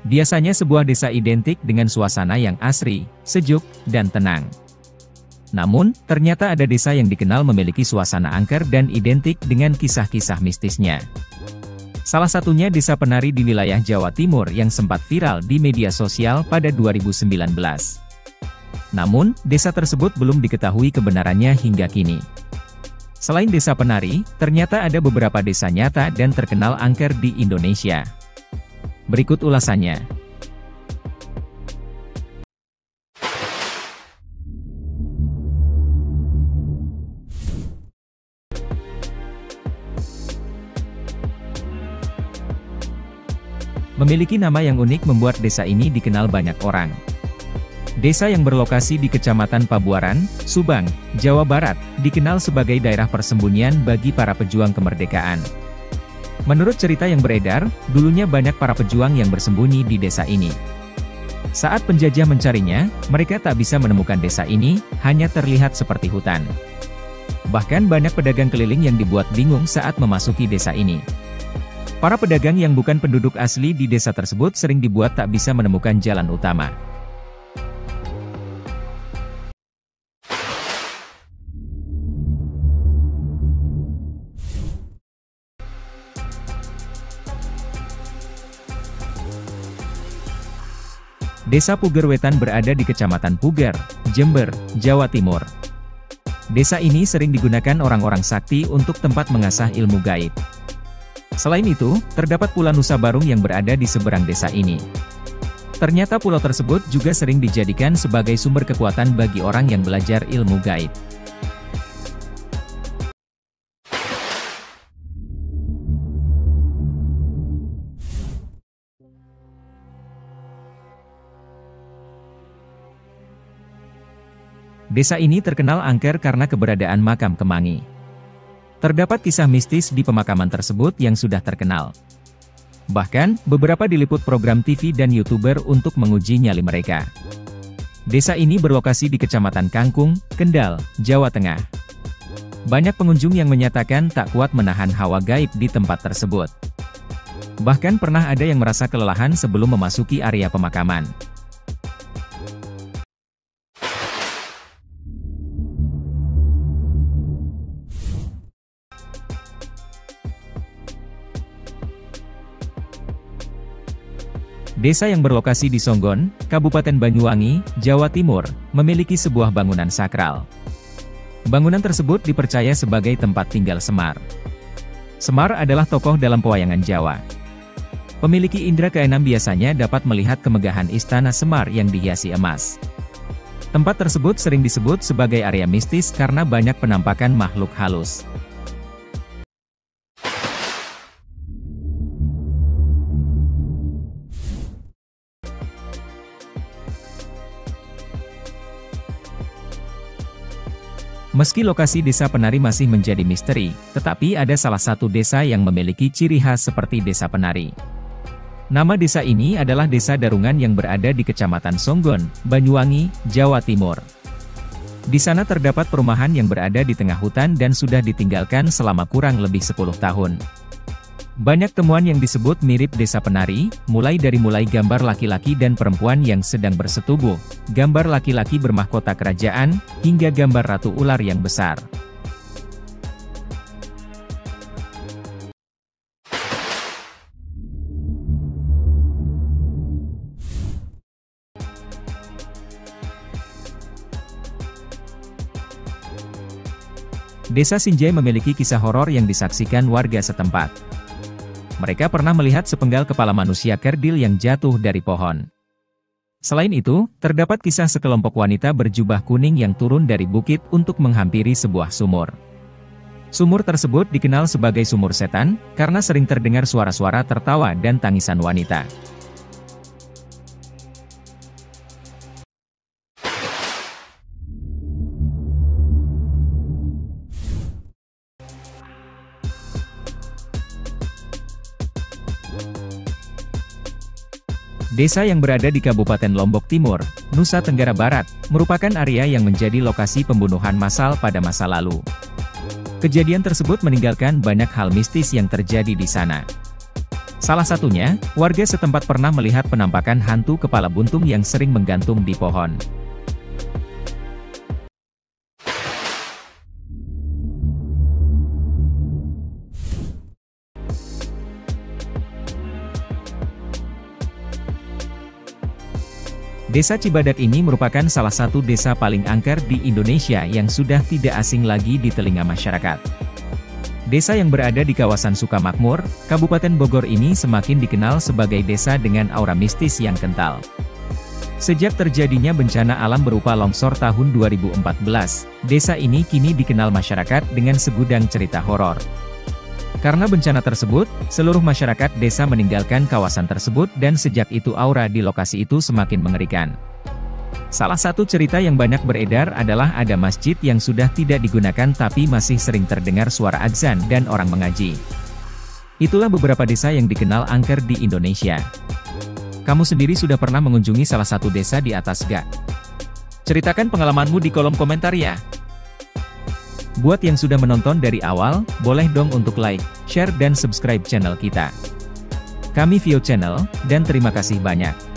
Biasanya sebuah desa identik dengan suasana yang asri, sejuk, dan tenang. Namun, ternyata ada desa yang dikenal memiliki suasana angker dan identik dengan kisah-kisah mistisnya. Salah satunya Desa Penari di wilayah Jawa Timur yang sempat viral di media sosial pada 2019. Namun, desa tersebut belum diketahui kebenarannya hingga kini. Selain Desa Penari, ternyata ada beberapa desa nyata dan terkenal angker di Indonesia. Berikut ulasannya. Memiliki nama yang unik membuat desa ini dikenal banyak orang. Desa yang berlokasi di Kecamatan Pabuaran, Subang, Jawa Barat, dikenal sebagai daerah persembunyian bagi para pejuang kemerdekaan. Menurut cerita yang beredar, dulunya banyak para pejuang yang bersembunyi di desa ini. Saat penjajah mencarinya, mereka tak bisa menemukan desa ini, hanya terlihat seperti hutan. Bahkan banyak pedagang keliling yang dibuat bingung saat memasuki desa ini. Para pedagang yang bukan penduduk asli di desa tersebut sering dibuat tak bisa menemukan jalan utama. Desa Puger Wetan berada di Kecamatan Puger, Jember, Jawa Timur. Desa ini sering digunakan orang-orang sakti untuk tempat mengasah ilmu gaib. Selain itu, terdapat Pulau Nusa Barung yang berada di seberang desa ini. Ternyata pulau tersebut juga sering dijadikan sebagai sumber kekuatan bagi orang yang belajar ilmu gaib. Desa ini terkenal angker karena keberadaan makam Kemangi. Terdapat kisah mistis di pemakaman tersebut yang sudah terkenal. Bahkan, beberapa diliput program TV dan YouTuber untuk menguji nyali mereka. Desa ini berlokasi di Kecamatan Kangkung, Kendal, Jawa Tengah. Banyak pengunjung yang menyatakan tak kuat menahan hawa gaib di tempat tersebut. Bahkan pernah ada yang merasa kelelahan sebelum memasuki area pemakaman. Desa yang berlokasi di Songgon, Kabupaten Banyuwangi, Jawa Timur, memiliki sebuah bangunan sakral. Bangunan tersebut dipercaya sebagai tempat tinggal Semar. Semar adalah tokoh dalam pewayangan Jawa. Pemiliki indera keenam biasanya dapat melihat kemegahan istana Semar yang dihiasi emas. Tempat tersebut sering disebut sebagai area mistis karena banyak penampakan makhluk halus. Meski lokasi Desa Penari masih menjadi misteri, tetapi ada salah satu desa yang memiliki ciri khas seperti Desa Penari. Nama desa ini adalah Desa Darungan yang berada di Kecamatan Songgon, Banyuwangi, Jawa Timur. Di sana terdapat perumahan yang berada di tengah hutan dan sudah ditinggalkan selama kurang lebih 10 tahun. Banyak temuan yang disebut mirip Desa Penari, mulai gambar laki-laki dan perempuan yang sedang bersetubuh, gambar laki-laki bermahkota kerajaan, hingga gambar ratu ular yang besar. Desa Sinjai memiliki kisah horor yang disaksikan warga setempat. Mereka pernah melihat sepenggal kepala manusia kerdil yang jatuh dari pohon. Selain itu, terdapat kisah sekelompok wanita berjubah kuning yang turun dari bukit untuk menghampiri sebuah sumur. Sumur tersebut dikenal sebagai sumur setan, karena sering terdengar suara-suara tertawa dan tangisan wanita. Desa yang berada di Kabupaten Lombok Timur, Nusa Tenggara Barat, merupakan area yang menjadi lokasi pembunuhan massal pada masa lalu. Kejadian tersebut meninggalkan banyak hal mistis yang terjadi di sana. Salah satunya, warga setempat pernah melihat penampakan hantu kepala buntung yang sering menggantung di pohon. Desa Cibadak ini merupakan salah satu desa paling angker di Indonesia yang sudah tidak asing lagi di telinga masyarakat. Desa yang berada di kawasan Sukamakmur, Kabupaten Bogor ini semakin dikenal sebagai desa dengan aura mistis yang kental. Sejak terjadinya bencana alam berupa longsor tahun 2014, desa ini kini dikenal masyarakat dengan segudang cerita horor. Karena bencana tersebut, seluruh masyarakat desa meninggalkan kawasan tersebut dan sejak itu aura di lokasi itu semakin mengerikan. Salah satu cerita yang banyak beredar adalah ada masjid yang sudah tidak digunakan tapi masih sering terdengar suara adzan dan orang mengaji. Itulah beberapa desa yang dikenal angker di Indonesia. Kamu sendiri sudah pernah mengunjungi salah satu desa di atas gak? Ceritakan pengalamanmu di kolom komentar ya. Buat yang sudah menonton dari awal, boleh dong untuk like, share dan subscribe channel kita. Kami Vio Channel, dan terima kasih banyak.